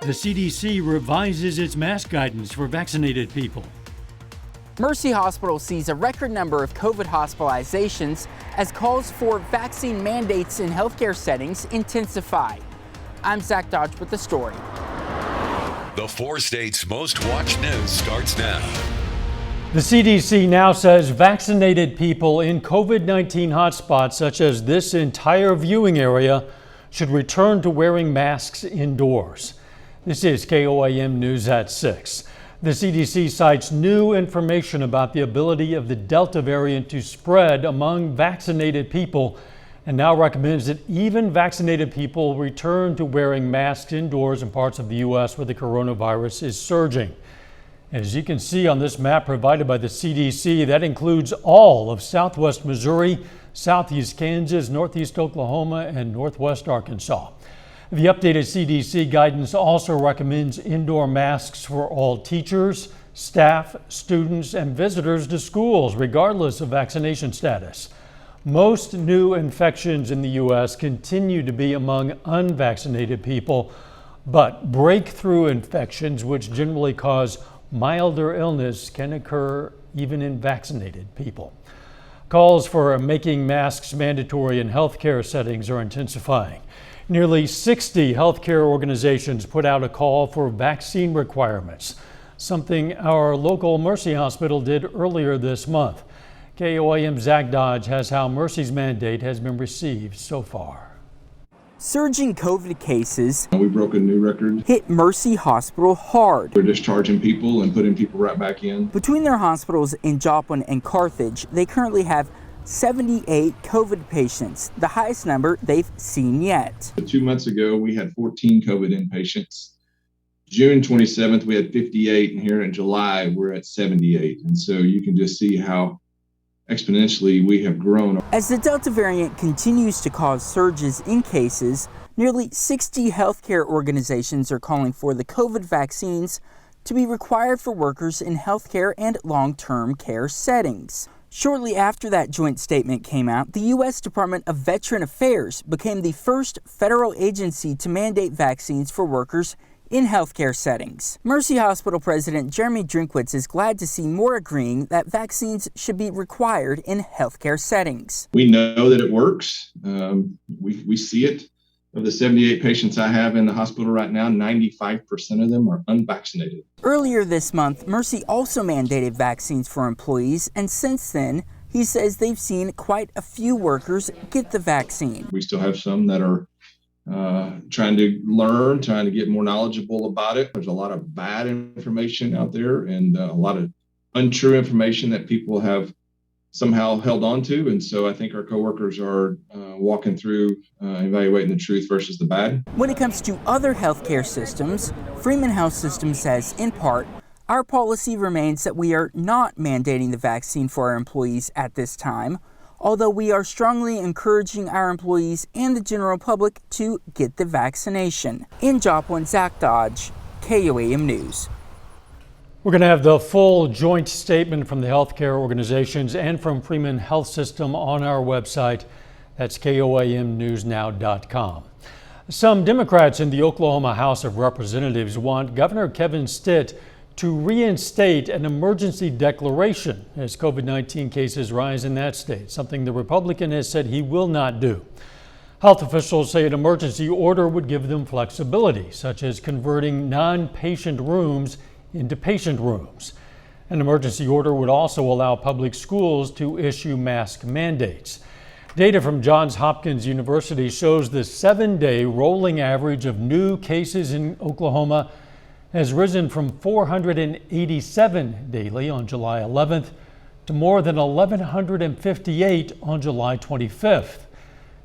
The CDC revises its mask guidance for vaccinated people. Mercy Hospital sees a record number of COVID hospitalizations as calls for vaccine mandates in healthcare settings intensify. I'm Zach Dodge with the story. The 4 states' most watched news starts now. The CDC now says vaccinated people in COVID-19 hotspots such as this entire viewing area should return to wearing masks indoors. This is KOAM News at 6. The CDC cites new information about the ability of the Delta variant to spread among vaccinated people and now recommends that even vaccinated people return to wearing masks indoors in parts of the U.S. where the coronavirus is surging. As you can see on this map provided by the CDC, that includes all of southwest Missouri, southeast Kansas, northeast Oklahoma, and northwest Arkansas. The updated CDC guidance also recommends indoor masks for all teachers, staff, students, and visitors to schools, regardless of vaccination status. Most new infections in the U.S. continue to be among unvaccinated people, but breakthrough infections, which generally cause milder illness, can occur even in vaccinated people. Calls for making masks mandatory in healthcare settings are intensifying. Nearly 60 healthcare organizations put out a call for vaccine requirements, something our local Mercy Hospital did earlier this month. KOAM's Zach Dodge has how Mercy's mandate has been received so far. Surging COVID cases We broke a new record. hit Mercy Hospital hard. They're discharging people and putting people right back in. Between their hospitals in Joplin and Carthage, they currently have 78 COVID patients, the highest number they've seen yet. 2 months ago, we had 14 COVID inpatients. June 27th, we had 58, and here in July, we're at 78. And so you can just see how exponentially we have grown. As the Delta variant continues to cause surges in cases, nearly 60 healthcare organizations are calling for the COVID vaccines to be required for workers in healthcare and long-term care settings. Shortly after that joint statement came out, the U.S. Department of Veteran Affairs became the first federal agency to mandate vaccines for workers in healthcare settings. Mercy Hospital President Jeremy Drinkwitz is glad to see more agreeing that vaccines should be required in healthcare settings. We know that it works. We see it. Of the 78 patients I have in the hospital right now, 95% of them are unvaccinated. Earlier this month, Mercy also mandated vaccines for employees, and since then, he says they've seen quite a few workers get the vaccine. We still have some that are trying to learn, trying to get more knowledgeable about it. There's a lot of bad information out there and a lot of untrue information that people have somehow held on to. And so I think our coworkers are walking through evaluating the truth versus the bad. When it comes to other healthcare systems, Freeman Health System says, in part, our policy remains that we are not mandating the vaccine for our employees at this time, although we are strongly encouraging our employees and the general public to get the vaccination. In Joplin, Zach Dodge, KOAM News. We're going to have the full joint statement from the healthcare organizations and from Freeman Health System on our website. That's KOAMnewsnow.com. Some Democrats in the Oklahoma House of Representatives want Governor Kevin Stitt to reinstate an emergency declaration as COVID-19 cases rise in that state, something the Republican has said he will not do. Health officials say an emergency order would give them flexibility, such as converting non-patient rooms into patient rooms. An emergency order would also allow public schools to issue mask mandates. Data from Johns Hopkins University shows the 7-day rolling average of new cases in Oklahoma has risen from 487 daily on July 11th to more than 1,158 on July 25th.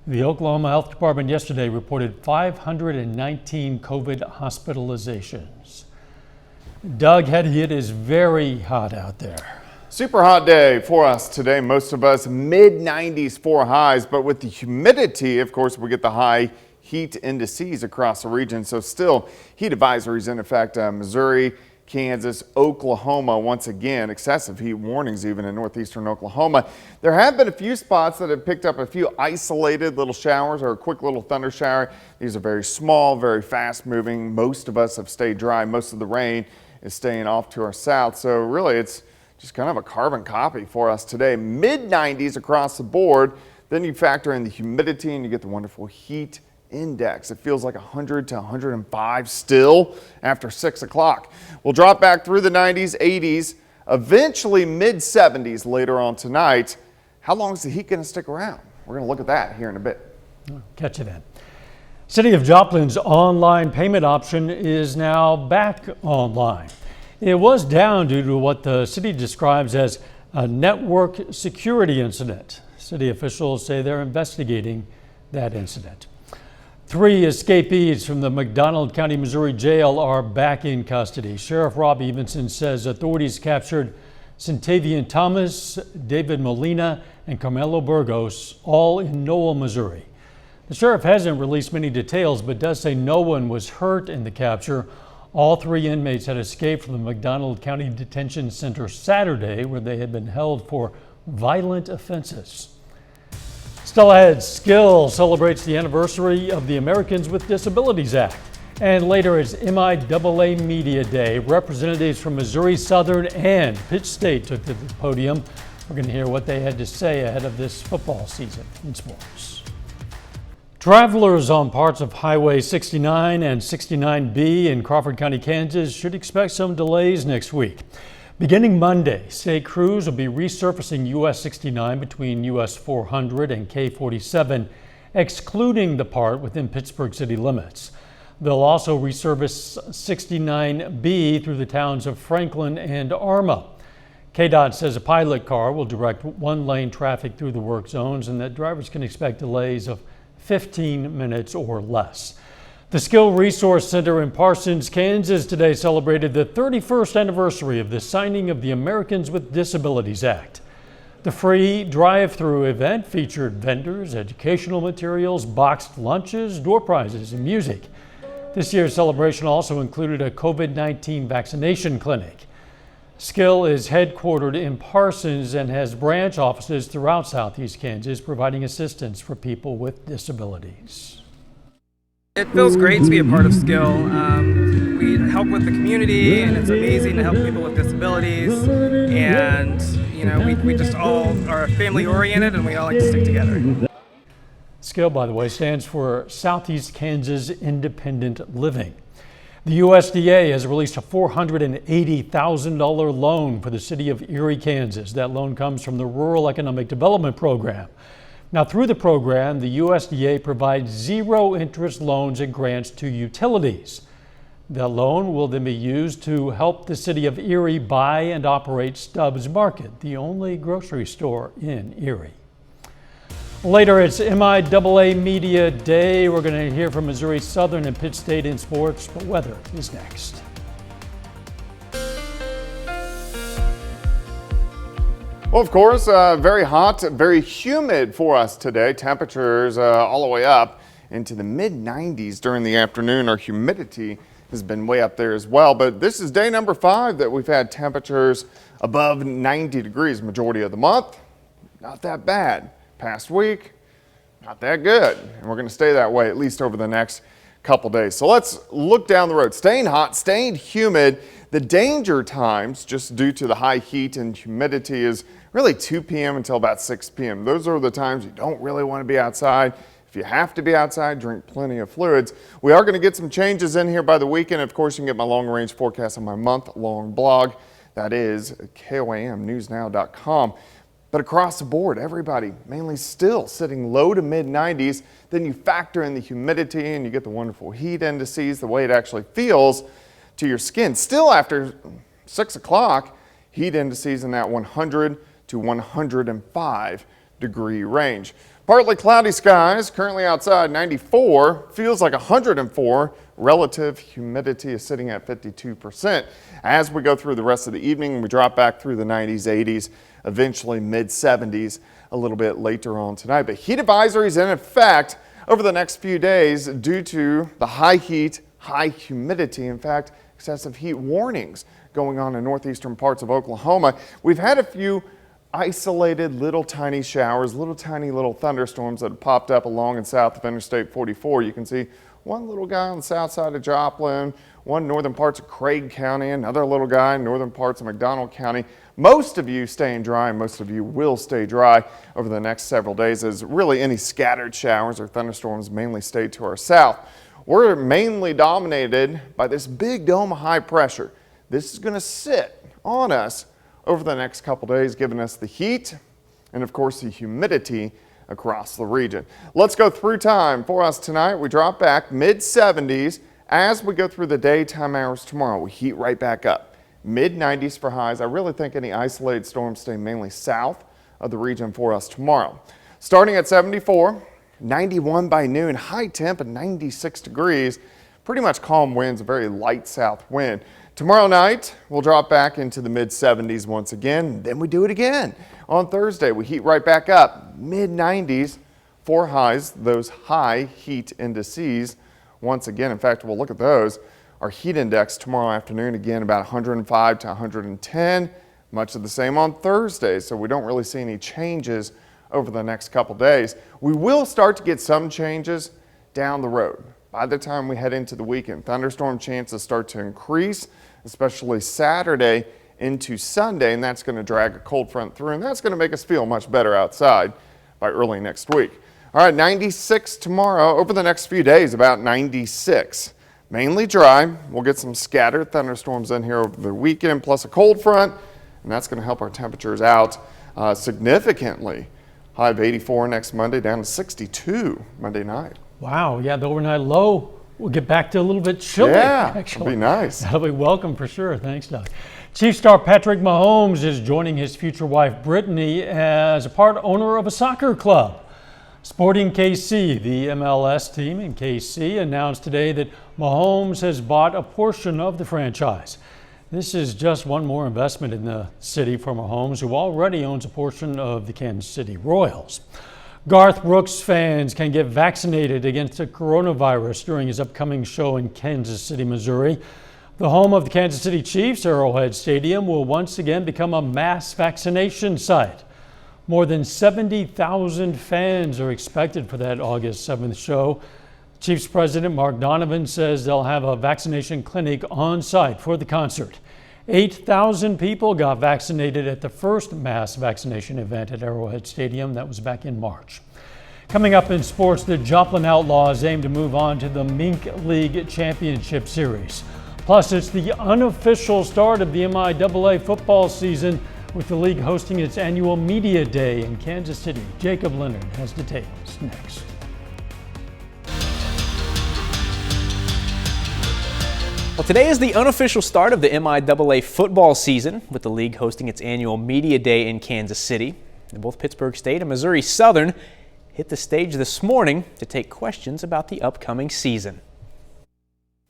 The Oklahoma Health Department yesterday reported 519 COVID hospitalizations. Doug Hetty, it is very hot out there. Super hot day for us today. Most of us mid-90s for highs, but with the humidity, of course, we get the high heat indices across the region. So still heat advisories in effect. Missouri Kansas, Oklahoma. Once again, excessive heat warnings even in northeastern Oklahoma. There have been a few spots that have picked up a few isolated little showers or a quick little thunder shower. These are very small, very fast moving. Most of us have stayed dry. Most of the rain is staying off to our south. So really it's just kind of a carbon copy for us today. Mid-90s across the board. Then you factor in the humidity and you get the wonderful heat index. It feels like 100 to 105 still after 6 o'clock. We'll drop back through the 90s, 80s, eventually mid-70s later on tonight. How long is the heat going to stick around? We're going to look at that here in a bit. Catch you then. City of Joplin's online payment option is now back online. It was down due to what the city describes as a network security incident. City officials say they're investigating that incident. 3 escapees from the McDonald County, Missouri jail are back in custody. Sheriff Rob Evenson says authorities captured Centavian Thomas, David Molina, and Carmelo Burgos, all in Noel, Missouri. The sheriff hasn't released many details, but does say no one was hurt in the capture. All 3 inmates had escaped from the McDonald County Detention Center Saturday, where they had been held for violent offenses. Still ahead, Skill celebrates the anniversary of the Americans with Disabilities Act. And later it's MIAA Media Day. Representatives from Missouri Southern and Pitt State took to the podium. We're going to hear what they had to say ahead of this football season in sports. Travelers on parts of Highway 69 and 69B in Crawford County, Kansas should expect some delays next week. Beginning Monday, state crews will be resurfacing US 69 between US 400 and K47, excluding the part within Pittsburgh city limits. They'll also resurface 69B through the towns of Franklin and Arma. KDOT says a pilot car will direct one-lane traffic through the work zones and that drivers can expect delays of 15 minutes or less. The Skill Resource Center in Parsons, Kansas today celebrated the 31st anniversary of the signing of the Americans with Disabilities Act. The free drive-through event featured vendors, educational materials, boxed lunches, door prizes, and music. This year's celebration also included a COVID-19 vaccination clinic. Skill is headquartered in Parsons and has branch offices throughout Southeast Kansas, providing assistance for people with disabilities. It feels great to be a part of Skill. We help with the community, and it's amazing to help people with disabilities. And we just all are family oriented, and we all like to stick together. Skill, by the way, stands for Southeast Kansas Independent Living. The USDA has released a $480,000 loan for the city of Erie, Kansas. That loan comes from the Rural Economic Development Program. Now, through the program, the USDA provides zero-interest loans and grants to utilities. That loan will then be used to help the city of Erie buy and operate Stubbs Market, the only grocery store in Erie. Later, it's MIAA Media Day. We're going to hear from Missouri Southern and Pitt State in sports, but weather is next. Well, of course, very hot, very humid for us today. Temperatures all the way up into the mid-90s during the afternoon. Our humidity has been way up there as well. But this is day number 5 that we've had temperatures above 90 degrees majority of the month. Not that bad. Past week, not that good. And we're going to stay that way at least over the next couple days. So let's look down the road. Staying hot, staying humid. The danger times, just due to the high heat and humidity, is really 2 p.m. until about 6 p.m. Those are the times you don't really want to be outside. If you have to be outside, drink plenty of fluids. We are going to get some changes in here by the weekend. Of course, you can get my long-range forecast on my month-long blog. That is KOAMnewsnow.com. But across the board, everybody mainly still sitting low to mid-90s. Then you factor in the humidity and you get the wonderful heat indices, the way it actually feels to your skin. Still after 6 o'clock, heat indices in that 100 to 105 degree range. Partly cloudy skies, currently outside 94, feels like 104. Relative humidity is sitting at 52%. As we go through the rest of the evening, we drop back through the 90s, 80s, eventually mid-70s a little bit later on tonight. But heat advisories in effect over the next few days due to the high heat, high humidity. In fact, excessive heat warnings going on in northeastern parts of Oklahoma. We've had a few isolated little tiny showers, little thunderstorms that have popped up along and south of Interstate 44. You can see one little guy on the south side of Joplin, one northern parts of Craig County, another little guy in northern parts of McDonald County. Most of you staying dry, and most of you will stay dry over the next several days, as really any scattered showers or thunderstorms mainly stay to our south. We're mainly dominated by this big dome of high pressure. This is going to sit on us over the next couple days, giving us the heat and of course the humidity across the region. Let's go through time for us tonight. We drop back mid-70s. As we go through the daytime hours tomorrow, we heat right back up. Mid-90s for highs. I really think any isolated storms stay mainly south of the region for us tomorrow. Starting at 74, 91 by noon, high temp at 96 degrees. Pretty much calm winds, a very light south wind. Tomorrow night, we'll drop back into the mid-70s once again. Then we do it again. On Thursday, we heat right back up. Mid-90s for highs, those high heat indices. Once again, in fact, we'll look at those. Our heat index tomorrow afternoon, again, about 105 to 110. Much of the same on Thursday, so we don't really see any changes over the next couple days. We will start to get some changes down the road. By the time we head into the weekend, thunderstorm chances start to increase, especially Saturday into Sunday, and that's going to drag a cold front through, and that's going to make us feel much better outside by early next week. All right, 96 tomorrow. Over the next few days, about 96. Mainly dry. We'll get some scattered thunderstorms in here over the weekend, plus a cold front, and that's going to help our temperatures out significantly. High of 84 next Monday, down to 62 Monday night. Wow, yeah, the overnight low will get back to a little bit chilly. Yeah, actually. It'll be nice. That'll be welcome for sure. Thanks, Doug. Chief star Patrick Mahomes is joining his future wife Brittany as a part owner of a soccer club. Sporting KC, the MLS team in KC, announced today that Mahomes has bought a portion of the franchise. This is just one more investment in the city for Mahomes, who already owns a portion of the Kansas City Royals. Garth Brooks fans can get vaccinated against the coronavirus during his upcoming show in Kansas City, Missouri. The home of the Kansas City Chiefs, Arrowhead Stadium, will once again become a mass vaccination site. More than 70,000 fans are expected for that August 7th show. Chiefs President Mark Donovan says they'll have a vaccination clinic on site for the concert. 8,000 people got vaccinated at the first mass vaccination event at Arrowhead Stadium. That was back in March. Coming up in sports, the Joplin Outlaws aim to move on to the Mink League Championship Series. Plus, it's the unofficial start of the MIAA football season, with the league hosting its annual Media Day in Kansas City. Jacob Leonard has details next. Well, today is the unofficial start of the MIAA football season, with the league hosting its annual Media Day in Kansas City. And both Pittsburg State and Missouri Southern hit the stage this morning to take questions about the upcoming season.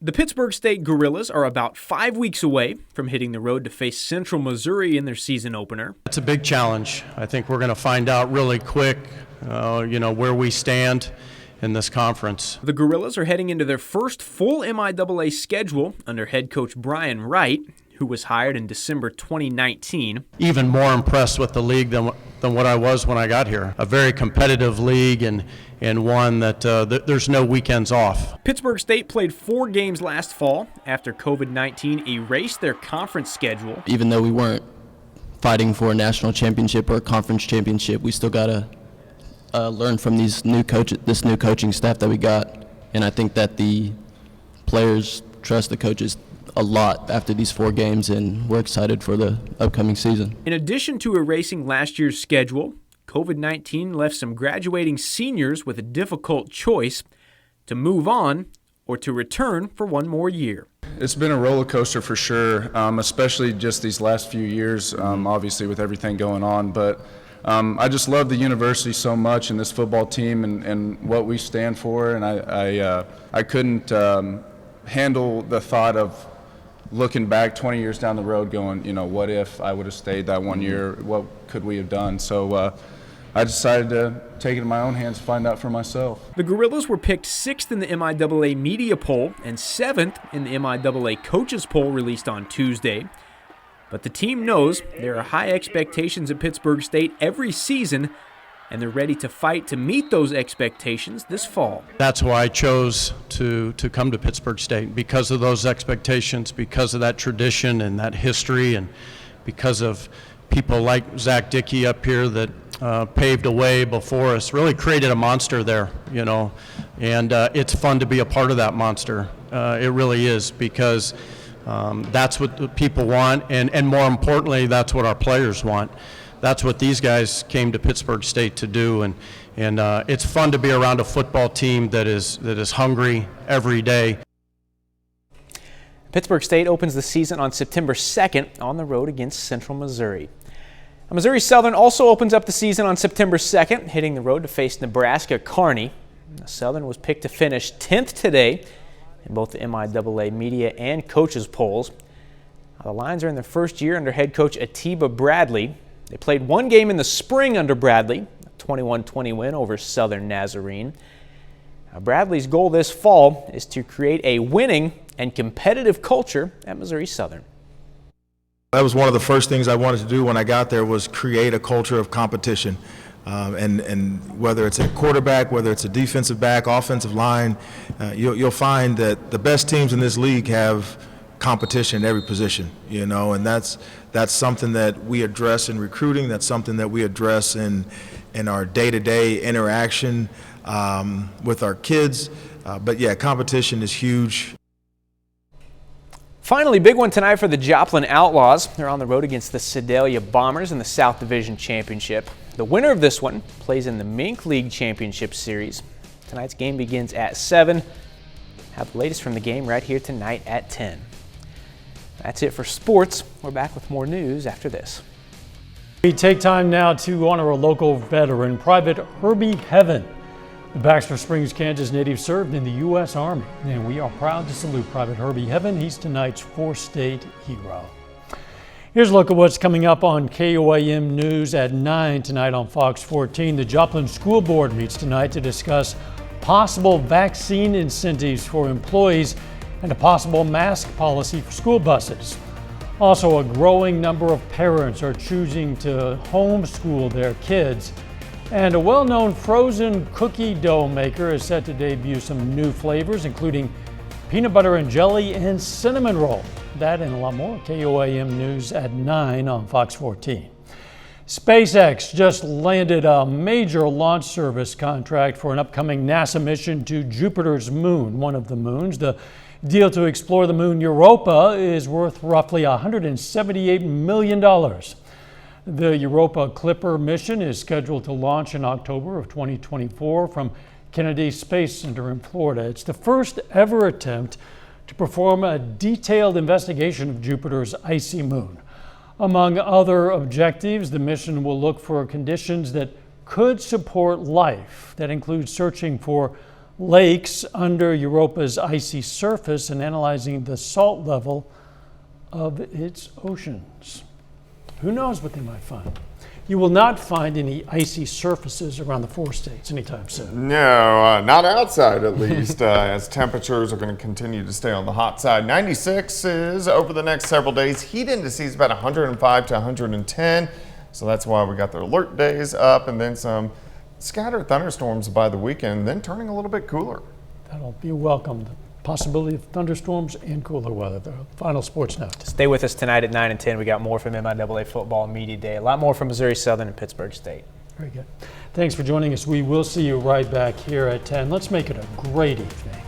The Pittsburg State Gorillas are about 5 weeks away from hitting the road to face Central Missouri in their season opener. It's a big challenge. I think we're going to find out really quick, where we stand in this conference. The Gorillas are heading into their first full MIAA schedule under head coach Brian Wright, who was hired in December 2019. Even more impressed with the league than what I was when I got here. A very competitive league and one that there's no weekends off. Pittsburg State played 4 games last fall after COVID-19 erased their conference schedule. Even though we weren't fighting for a national championship or a conference championship, we still got to learn from this new coaching staff that we got. And I think that the players trust the coaches a lot after these 4 games, and we're excited for the upcoming season. In addition to erasing last year's schedule, COVID-19 left some graduating seniors with a difficult choice: to move on or to return for one more year. It's been a roller coaster for sure, especially just these last few years, obviously with everything going on. But I just love the university so much and this football team and what we stand for. And I couldn't handle the thought of looking back 20 years down the road going, what if I would have stayed that 1 year? What could we have done? So I decided to take it in my own hands and find out for myself. The Gorillas were picked 6th in the MIAA media poll and 7th in the MIAA coaches poll released on Tuesday. But the team knows there are high expectations at Pittsburg State every season, and they're ready to fight to meet those expectations this fall. That's why I chose to come to Pittsburg State, because of those expectations, because of that tradition and that history, and because of people like Zach Dickey up here that paved a way before us, really created a monster there, you know, and it's fun to be a part of that monster. It really is, because that's what the people want, and more importantly, that's what our players want. That's what these guys came to Pittsburg State to do, and it's fun to be around a football team that is hungry every day. Pittsburg State opens the season on September 2nd on the road against Central Missouri. Missouri Southern also opens up the season on September 2nd, hitting the road to face Nebraska Kearney. Southern was picked to finish 10th today in both the MIAA media and coaches polls. The Lions are in their first year under head coach Atiba Bradley. They played one game in the spring under Bradley, a 21-20 win over Southern Nazarene. Bradley's goal this fall is to create a winning and competitive culture at Missouri Southern. That was one of the first things I wanted to do when I got there, was create a culture of competition. And whether it's a quarterback, whether it's a defensive back, offensive line, you'll find that the best teams in this league have competition at every position, you know, and that's something that we address in recruiting. That's something that we address in our day-to-day interaction with our kids. But yeah, competition is huge. Finally, big one tonight for the Joplin Outlaws. They're on the road against the Sedalia Bombers in the South Division Championship. The winner of this one plays in the Mink League Championship Series. Tonight's game begins at 7. Have the latest from the game right here tonight at 10. That's it for sports. We're back with more news after this. We take time now to honor a local veteran, Private Herbie Heaven. The Baxter Springs, Kansas native served in the U.S. Army, and we are proud to salute Private Herbie Heaven. He's tonight's four-state hero. Here's a look at what's coming up on KOAM News at 9 tonight on Fox 14. The Joplin School Board meets tonight to discuss possible vaccine incentives for employees and a possible mask policy for school buses. Also, a growing number of parents are choosing to homeschool their kids. And a well-known frozen cookie dough maker is set to debut some new flavors, including peanut butter and jelly and cinnamon roll. That and a lot more. KOAM News at 9 on Fox 14. SpaceX just landed a major launch service contract for an upcoming NASA mission to Jupiter's moon, one of the moons. The deal to explore the moon Europa is worth roughly $178 million. The Europa Clipper mission is scheduled to launch in October of 2024 from Kennedy Space Center in Florida. It's the first ever attempt to perform a detailed investigation of Jupiter's icy moon. Among other objectives, the mission will look for conditions that could support life. That includes searching for lakes under Europa's icy surface and analyzing the salt level of its oceans. Who knows what they might find? You will not find any icy surfaces around the four states anytime soon. No, not outside at least, as temperatures are going to continue to stay on the hot side. 96 is over the next several days. Heat indices about 105 to 110, so that's why we got the alert days up, and then some scattered thunderstorms by the weekend, then turning a little bit cooler. That'll be welcome. The possibility of thunderstorms and cooler weather. The final sports note. Stay with us tonight at 9 and 10. We got more from MIAA Football Media Day. A lot more from Missouri Southern and Pittsburg State. Very good. Thanks for joining us. We will see you right back here at 10. Let's make it a great evening.